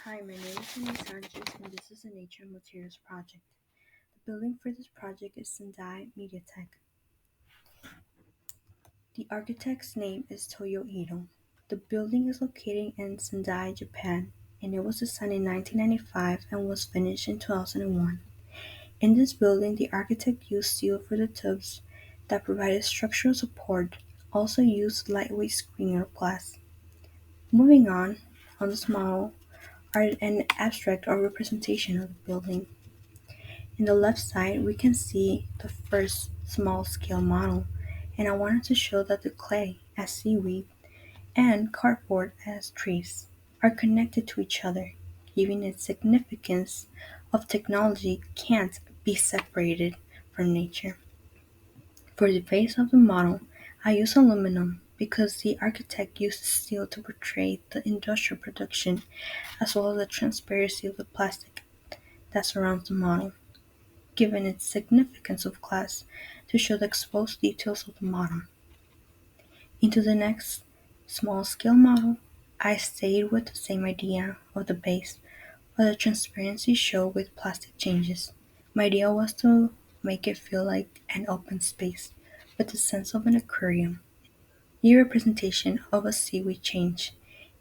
Hi, my name is Sendai Sanchez, and this is a Nature and Materials project. The building for this project is Sendai Mediatheque. The architect's name is Toyo Ito. The building is located in Sendai, Japan, and it was designed in 1995 and was finished in 2001. In this building, the architect used steel for the tubs that provided structural support, also used lightweight screen or glass. Moving on this model are an abstract or representation of the building. In the left side, we can see the first small-scale model, and I wanted to show that the clay, as seaweed, and cardboard, as trees, are connected to each other, giving it significance of technology can't be separated from nature. For the base of the model, I use aluminum because the architect used steel to portray the industrial production as well as the transparency of the plastic that surrounds the model, given its significance of glass to show the exposed details of the model. Into the next small-scale model, I stayed with the same idea of the base, but the transparency showed with plastic changes. My idea was to make it feel like an open space, with the sense of an aquarium. The representation of a seaweed change,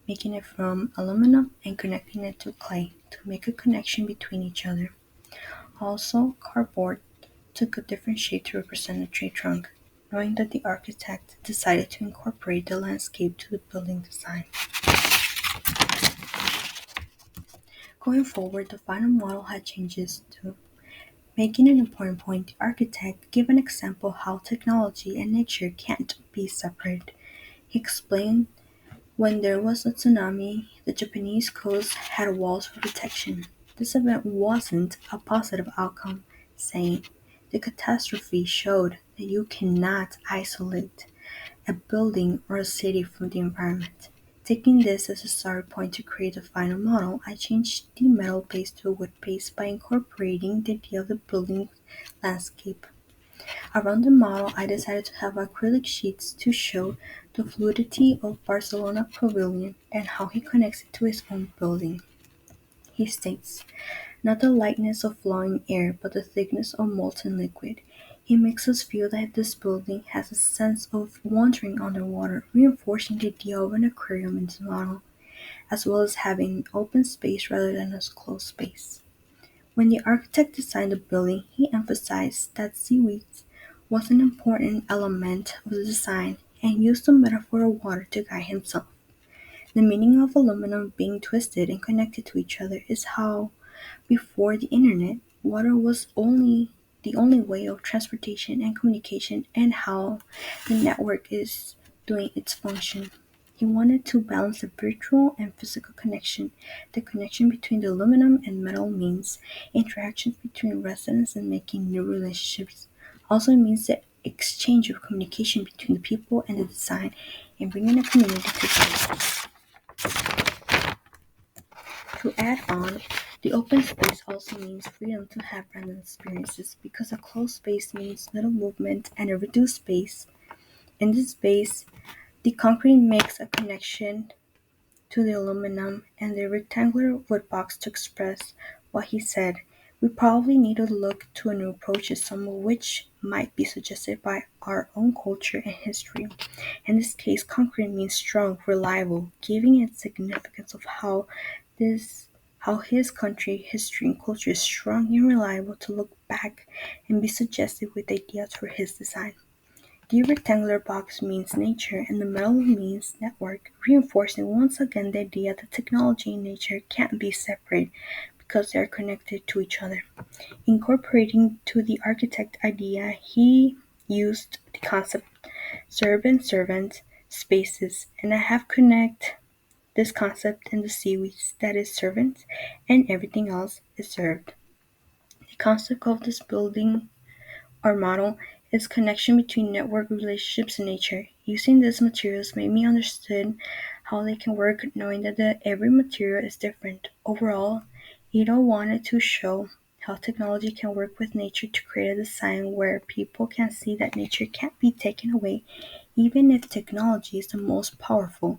making it from aluminum and connecting it to clay to make a connection between each other. Also, cardboard took a different shape to represent a tree trunk, knowing that the architect decided to incorporate the landscape to the building design. Going forward, the final model had changes too. Making an important point, the architect gave an example how technology and nature can't be separated. He explained when there was a tsunami, the Japanese coast had walls for protection. This event wasn't a positive outcome, saying, "The catastrophe showed that you cannot isolate a building or a city from the environment." Taking this as a start point to create the final model, I changed the metal base to a wood base by incorporating the idea of the building landscape. Around the model, I decided to have acrylic sheets to show the fluidity of Barcelona Pavilion and how he connects it to his own building. He states, "Not the lightness of flowing air, but the thickness of molten liquid." He makes us feel that this building has a sense of wandering underwater, reinforcing the idea of an aquarium in the model, as well as having an open space rather than a closed space. When the architect designed the building, he emphasized that seaweeds was an important element of the design and used the metaphor of water to guide himself. The meaning of aluminum being twisted and connected to each other is how, before the internet, water was the only way of transportation and communication, and how the network is doing its function. He wanted to balance the virtual and physical connection. The connection between the aluminum and metal means interactions between residents and making new relationships. Also means the exchange of communication between the people and the design and bringing a community together. To add on, the open space also means freedom to have random experiences because a closed space means little movement and a reduced space. In this space, the concrete makes a connection to the aluminum and the rectangular wood box to express what he said. We probably need to look to new approaches, some of which might be suggested by our own culture and history. In this case, concrete means strong, reliable, giving it significance of how his country, history, and culture is strong and reliable to look back and be suggestive with ideas for his design. The rectangular box means nature and the metal means network, reinforcing once again the idea that technology and nature can't be separated because they are connected to each other. Incorporating to the architect idea, he used the concept servant spaces, and I have connect this concept in the seaweeds that is servant and everything else is served. The concept of this building or model is connection between network relationships and nature. Using these materials made me understand how they can work, knowing that every material is different. Overall, Ito wanted to show how technology can work with nature to create a design where people can see that nature can't be taken away, even if technology is the most powerful.